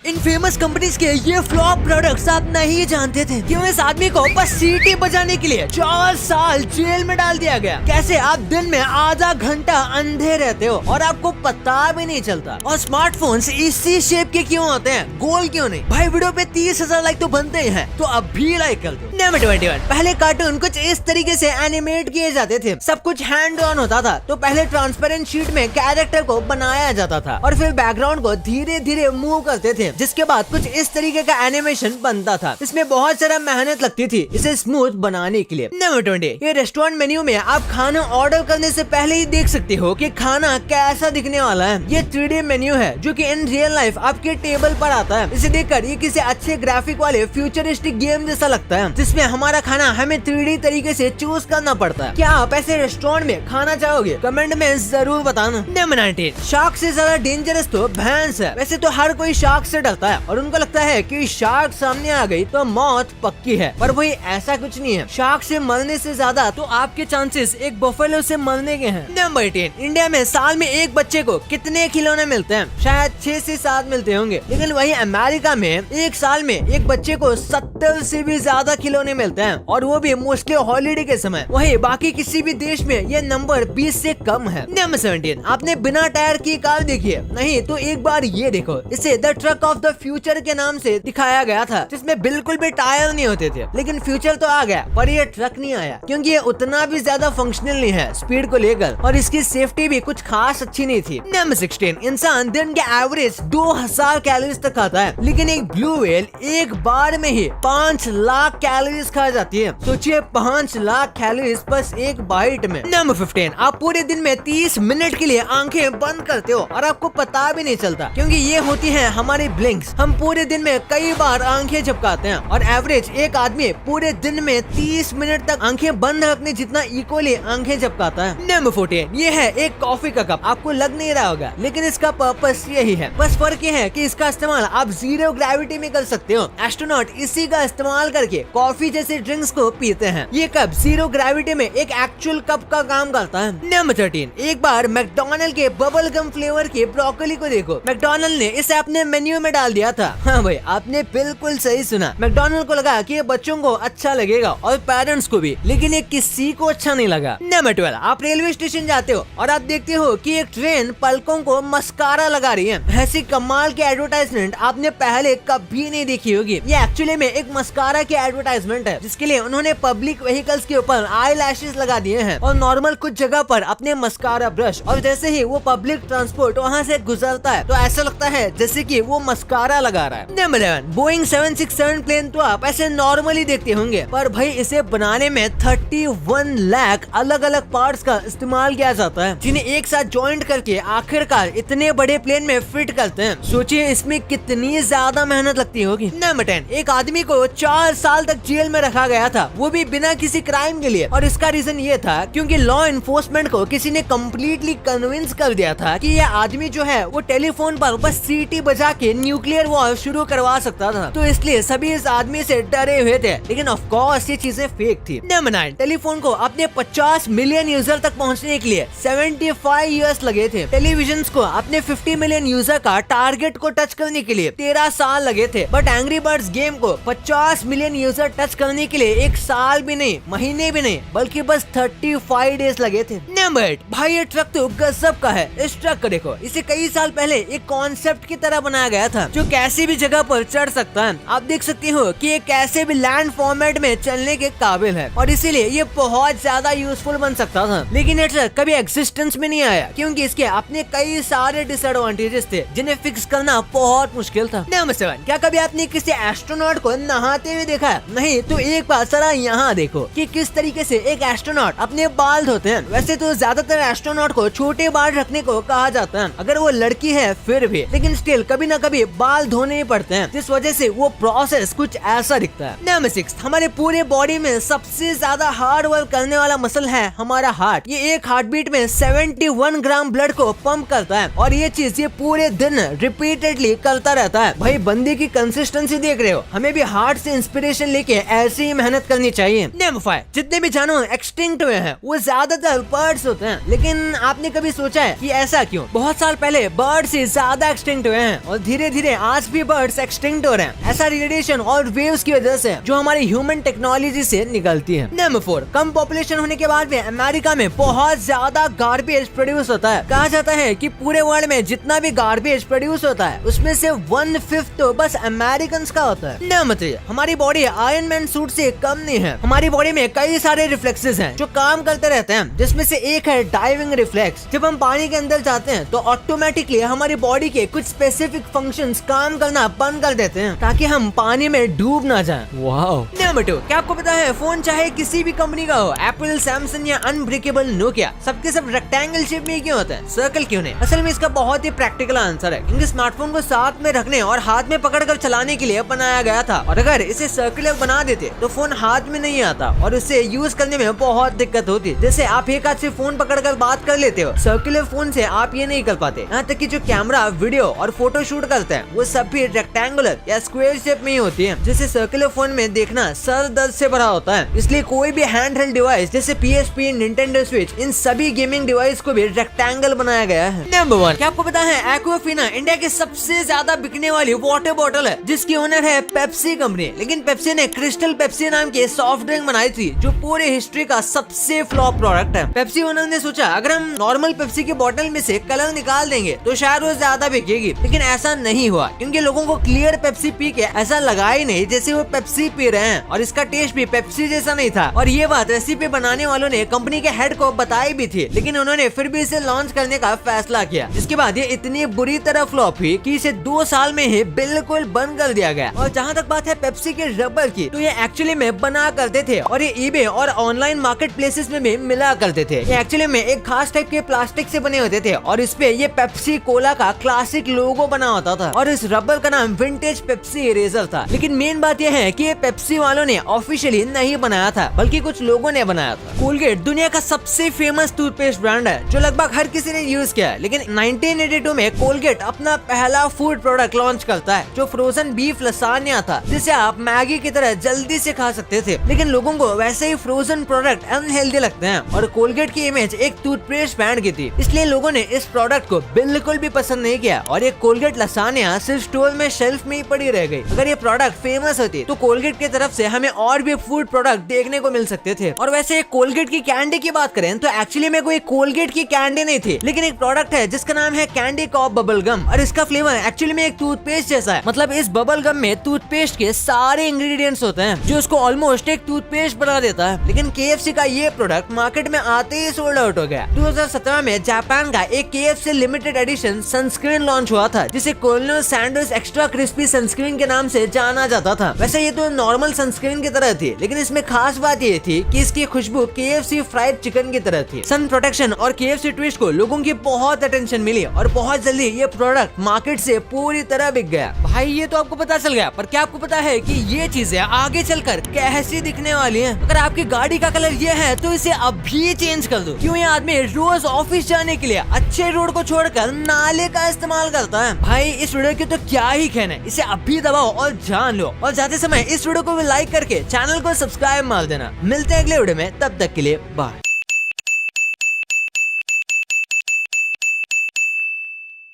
इन famous companies के ये flop products आप नहीं जानते थे क्यों इस आदमी को बस सीटी बजाने के लिए 4 साल जेल में डाल दिया गया। कैसे आप दिन में आधा घंटा अंधे रहते हो और आपको पता भी नहीं चलता। और स्मार्टफोन्स इसी शेप के क्यों होते हैं, गोल क्यों नहीं? भाई वीडियो पे 30,000 लाइक तो बनते ही हैं, तो अब भी लाइक कर दो। नंबर 21, पहले कार्टून कुछ इस तरीके से एनिमेट किए जाते थे। सब कुछ हैंड ऑन होता था। तो पहले ट्रांसपेरेंट शीट में कैरेक्टर को बनाया जाता था और फिर बैकग्राउंड को धीरे धीरे मूव करते थे, जिसके बाद कुछ इस तरीके का एनिमेशन बनता था। इसमें बहुत सारा मेहनत लगती थी इसे स्मूथ बनाने के लिए। नंबर 20, ये रेस्टोरेंट मेन्यू में आप खाना ऑर्डर करने से पहले ही देख सकते हो कि खाना कैसा दिखने वाला है। ये 3D मेन्यू है जो कि इन रियल लाइफ आपके टेबल पर आता है। इसे देखकर ये किसी अच्छे ग्राफिक वाले फ्यूचरिस्टिक गेम जैसा लगता है, जिसमें हमारा खाना हमें 3D तरीके से चूज करना पड़ता है। क्या आप ऐसे रेस्टोरेंट में खाना चाहोगे? कमेंट में जरूर बताना। नंबर 19, शार्क से ज्यादा डेंजरस तो भैंस है। वैसे तो हर कोई शार्क से डरता है और उनको लगता है कि शार्क सामने आ गई तो मौत पक्की है, पर वही ऐसा कुछ नहीं है। शार्क से मरने से ज्यादा तो आपके चांसेस एक बफेलो से मरने के हैं। नंबर 18, इंडिया में साल में एक बच्चे को कितने खिलौने मिलते हैं? शायद 6 से 7 मिलते होंगे, लेकिन वही अमेरिका में एक साल में एक बच्चे को 70 से भी ज्यादा खिलौने मिलते हैं, और वो भी मोस्टली हॉलीडे के समय। वही बाकी किसी भी देश में ये नंबर 20 से कम है। नंबर 17, आपने बिना टायर की कार देखी है? नहीं तो एक बार ये देखो। इसे the truck of the future के नाम से दिखाया गया था, जिसमें बिल्कुल भी टायर नहीं होते थे। लेकिन फ्यूचर तो आ गया, पर ये ट्रक नहीं आया, क्योंकि ये उतना भी ज्यादा फंक्शनल नहीं है स्पीड को लेकर, और इसकी सेफ्टी भी कुछ खास अच्छी नहीं थी। नंबर 16, इंसान दिन के एवरेज 2000 कैलोरीज तक खाता है, लेकिन एक ब्लू व्हेल एक बार में ही 5 लाख कैलोरीज खा जाती है। सोचिए 5 लाख कैलोरीज बस एक बाइट में। नंबर 15, आप पूरे दिन में 30 मिनट के लिए आंखें बंद करते हो और आपको पता भी नहीं चलता, क्योंकि ये होती है हमारी ब्लिंक्स। हम पूरे दिन में कई बार आंखें झपकाते हैं, और एवरेज एक आदमी पूरे दिन में 30 मिनट तक आंखें बंद रखने जितना इक्वली आंखें झपकाता है। नंबर 14, ये है एक कॉफी का कप। आपको लग नहीं रहा होगा, लेकिन इसका पर्पस यही है। बस फर्क ये है कि इसका इस्तेमाल आप जीरो ग्रेविटी में कर सकते हो। एस्ट्रोनॉट इसी का इस्तेमाल करके कॉफी जैसे ड्रिंक्स को पीते हैं। ये कप जीरो ग्रेविटी में एक एक्चुअल कप का काम करता है। नंबर 13, एक बार मैकडॉनल्ड के बबल गम फ्लेवर के ब्रोकोली को देखो। मैकडॉनल्ड ने इसे अपने मेन्यू में डाल दिया था। हाँ भाई, आपने बिल्कुल सही सुना। मैकडॉनल्ड को लगा कि ये बच्चों को अच्छा लगेगा और पेरेंट्स को भी, लेकिन ये किसी को अच्छा नहीं लगा। नंबर 12, आप रेलवे स्टेशन जाते हो और आप देखते हो कि एक ट्रेन पलकों को मस्कारा लगा रही है। ऐसी कमाल की एडवर्टाइजमेंट आपने पहले कभी नहीं देखी होगी। ये एक्चुअली में एक मस्कारा की एडवर्टाइजमेंट है, जिसके लिए उन्होंने पब्लिक व्हीकल्स के ऊपर आई लैशेस लगा दिए हैं और नॉर्मल कुछ जगह पर अपने मस्कारा ब्रश, और जैसे ही वो पब्लिक ट्रांसपोर्ट वहाँ से गुजरता है तो ऐसा लगता है जैसे कि वो मस्कारा लगा रहा है। नंबर 11, बोइंग 767 प्लेन तो आप ऐसे नॉर्मली देखते होंगे, पर भाई इसे बनाने में 31 लाख अलग अलग पार्ट्स का इस्तेमाल किया जाता है, जिन्हें एक साथ जॉइंट करके आखिरकार इतने बड़े प्लेन में फिट करते हैं। सोचिए इसमें कितनी ज्यादा मेहनत लगती होगी। नंबर 10, एक आदमी को 4 साल तक जेल में रखा गया था, वो भी बिना किसी क्राइम के लिए, और इसका रीजन ये था क्योंकि लॉ इन्फोर्समेंट को किसी ने कम्प्लीटली कन्विंस कर दिया था कि ये आदमी जो है वो टेलीफोन पर बस सीटी बजा के न्यूक्लियर वॉर शुरू करवा सकता था, तो इसलिए सभी इस आदमी से डरे हुए थे। लेकिन ऑफ कोर्स ये चीजें फेक थी। नंबर 9, टेलीफोन को अपने 50 मिलियन यूजर तक पहुंचने के लिए 75 इयर्स लगे थे। टेलीविजन को अपने 50 मिलियन यूजर का टारगेट को टच करने के लिए 13 साल लगे थे। बट एंग्री बर्ड्स गेम को 50 मिलियन यूजर टच करने के लिए 1 साल भी नहीं, महीने भी नहीं, बल्कि बस 35 डेज लगे थे। नंबर 8, भाई ये ट्रक तो गजब का है। इस ट्रक को देखो, इसे कई साल पहले एक कॉन्सेप्ट की तरह बनाया गया था जो कैसी भी जगह पर चढ़ सकता है। आप देख सकते हो कि ये कैसे भी लैंड फॉर्मेट में चलने के काबिल है, और इसीलिए ये बहुत ज्यादा यूजफुल बन सकता था। लेकिन ये ट्रक कभी एग्जिस्टेंस में नहीं आया, क्योंकि इसके अपने कई सारे डिसएडवांटेजेस थे जिन्हें फिक्स करना बहुत मुश्किल था। नंबर 7, क्या कभी आपने किसी एस्ट्रोनॉट को नहाते हुए देखा है? नहीं तो एक बार जरा यहाँ देखो कि किस तरीके से एक एस्ट्रोनॉट अपने बाल धोते हैं। वैसे तो ज्यादातर एस्ट्रोनॉट को छोटे बाल रखने को कहा जाता है, अगर वो लड़की है फिर भी, लेकिन स्टिल कभी न कभी बाल धोने ही पड़ते हैं, जिस वजह से वो प्रोसेस कुछ ऐसा दिखता है। नंबर 6, हमारे पूरे बॉडी में सबसे ज्यादा हार्ड वर्क करने वाला मसल है हमारा हार्ट। ये एक हार्ट बीट में 71 ग्राम ब्लड को पंप करता है, और ये चीज ये पूरे दिन रिपीटेडली करता रहता है। भाई बंदे की कंसिस्टेंसी देख रहे हो, हमें भी हार्ट से इंस्पिरेशन लेके ऐसी ही मेहनत करनी चाहिए। नंबर 5, जितने भी जानवर एक्सटिंक्ट हुए हैं वो ज्यादातर बर्ड्स होते हैं, लेकिन आपने कभी सोचा है कि ऐसा क्यों? बहुत साल पहले बर्ड्स ही ज्यादा एक्सटिंक्ट हुए हैं और धीरे धीरे आज भी बर्ड्स एक्सटिंक्ट हो रहे हैं, ऐसा रेडिएशन और वेव्स की वजह से जो हमारी ह्यूमन टेक्नोलॉजी से निकलती है। नंबर 4, कम पॉपुलेशन होने के बाद भी अमेरिका में बहुत ज्यादा गार्बेज प्रोड्यूस होता है। कहा जाता है कि पूरे वर्ल्ड में जितना भी गार्बेज प्रोड्यूस होता है उसमें से 1/5 तो बस अमेरिकन का होता है। नंबर 3, हमारी बॉडी आयरन मैन सूट से कम नहीं है। हमारी बॉडी में कई सारे रिफ्लेक्सेस हैं जो काम करते रहते हैं, जिसमें से एक है डाइविंग रिफ्लेक्स। जब हम पानी के अंदर जाते हैं तो ऑटोमेटिकली हमारी बॉडी के कुछ स्पेसिफिक फंक्शंस काम करना बंद कर देते हैं ताकि हम पानी में डूब ना जाएं। वाओ। नंबर 2, क्या आपको पता है फोन चाहे किसी भी कंपनी का हो, एप्पल, सैमसंग या अनब्रेकेबल नोकिया, सबके सब रेक्टेंगल शेप में क्यों होता है, सर्कल क्यों नहीं? असल में इसका बहुत ही प्रैक्टिकल आंसर है, क्योंकि स्मार्टफोन को साथ में रखने और हाथ में पकड़कर चलाने के लिए बनाया गया था, और अगर इसे सर्कुलर बना देते तो फोन हाथ में नहीं आता और उसे यूज करने में बहुत दिक्कत होती। जैसे आप एक हाथ से फोन पकड़कर बात कर लेते हो, सर्कुलर फोन से आप ये नहीं कर पाते। यहाँ तक कि जो कैमरा, वीडियो और फोटो शूट करते हैं वो सब भी रेक्टेंगुलर या स्क्वायर शेप में ही होती है, जिसे सर्कुलर फोन में देखना सर दर्द से भरा होता है। इसलिए कोई भी हैंड हेल्ड डिवाइस जैसे PSP, निंटेंडो स्विच, इन सभी गेमिंग डिवाइस को भी रेक्टेंगल बनाया गया है। नंबर 1, क्या आपको पता है एक्वाफिना इंडिया की सबसे ज्यादा बिकने वाली वाटर बॉटल है, जिसकी ओनर है पेप्सी कंपनी। लेकिन पेप्सी ने क्रिस्टल पेप्सी नाम की सॉफ्ट ड्रिंक बनाई थी जो पूरे हिस्ट्री का सबसे फ्लॉप प्रोडक्ट है। पेप्सी ओनर ने सोचा अगर हम नॉर्मल पेप्सी की बोतल में से कलर निकाल देंगे तो शायद वो ज्यादा बिकेगी, लेकिन ऐसा नहीं हुआ, क्योंकि लोगों को क्लियर पेप्सी पी के ऐसा लगा ही नहीं जैसे वो पेप्सी पी रहे हैं, और इसका टेस्ट भी पेप्सी जैसा नहीं था। और ये बात रेसिपी बनाने वालों ने कंपनी के हेड को बताई भी थी, लेकिन उन्होंने फिर भी इसे लॉन्च करने का फैसला किया। इसके बाद ये इतनी बुरी तरह फ्लॉप हुई कि इसे 2 साल में ही बिल्कुल बंद कर दिया गया। और जहाँ तक बात है पेप्सी के रबर की, तो ये एक्चुअली में बना करते थे और ये eBay और ऑनलाइन मार्केट प्लेसेस में भी मिला करते थे। ये एक्चुअली में एक खास टाइप के प्लास्टिक से बने होते थे और इस पे ये पेप्सी कोला का क्लासिक लोगो बना होता था, और इस रबर का नाम विंटेज पेप्सी इरेजर था। लेकिन मेन बात यह है कि ये पेप्सी वालों ने ऑफिशियली नहीं बनाया था, बल्कि कुछ लोगों ने बनाया था। कोलगेट दुनिया का सबसे फेमस टूथपेस्ट ब्रांड है जो लगभग हर किसी ने यूज किया है, लेकिन 1982 में कोलगेट अपना पहला फूड प्रोडक्ट लॉन्च करता है जो फ्रोजन बीफ लसान्या था, जिसे आप मैगी की तरह जल्दी से खा सकते थे। लेकिन लोगों को वैसे ही फ्रोजन प्रोडक्ट अनहेल्दी लगते हैं, और कोलगेट की इमेज एक टूथपेस्ट ब्रांड की थी, इसलिए लोगों ने इस प्रोडक्ट को बिल्कुल भी पसंद नहीं किया और ये कोलगेट लसान्या सिर्फ स्टोर में शेल्फ में ही पड़ी रह गई। अगर ये प्रोडक्ट फेमस होती तो कोलगेट की तरफ से हमें और भी फूड प्रोडक्ट देखने को मिल सकते थे। और वैसे कोलगेट की कैंडी की बात करें तो एक्चुअली में कोई कोलगेट की कैंडी नहीं थी, लेकिन एक प्रोडक्ट है जिसका नाम है कैंडी कॉप बबल गम, और इसका फ्लेवर एक्चुअली में एक टूथपेस्ट जैसा है। मतलब इस बबल गम में टूथपेस्ट के सारे इंग्रेडिएंट्स होते हैं जो उसको ऑलमोस्ट एक टूथपेस्ट बना देता है। लेकिन KFC का ये प्रोडक्ट मार्केट में आते ही सोल्ड आउट हो गया। 2017 में जापान का एक KFC limited edition sunscreen launch हुआ था, जिसे colonial sandwich extra crispy sunscreen के नाम से जाना जाता था। वैसे ये तो नॉर्मल सनस्क्रीन की तरह थी, लेकिन इसमें खास बात ये थी कि इसकी खुशबू KFC फ्राइड चिकन की तरह थी। सन प्रोटेक्शन और KFC ट्विस्ट को लोगों की बहुत अटेंशन मिली और बहुत जल्दी ये प्रोडक्ट मार्केट से पूरी तरह बिक गया। भाई ये तो आपको पता चल गया, पर क्या आपको पता है कि ये चीजें आगे चलकर कैसी दिखने वाली हैं? अगर आपकी गाड़ी का कलर ये है तो इसे अभी चेंज कर दो। क्यों ये आदमी रोज ऑफिस जाने के लिए अच्छे रोड को छोड़कर नाले का इस्तेमाल करता है? भाई इस वीडियो की तो क्या ही कहना है, इसे अभी दबाओ और जान लो। और जाते समय इस वीडियो को भी लाइक करके चैनल को सब्सक्राइब मार देना। मिलते हैं अगले वीडियो में, तब तक के लिए बाय।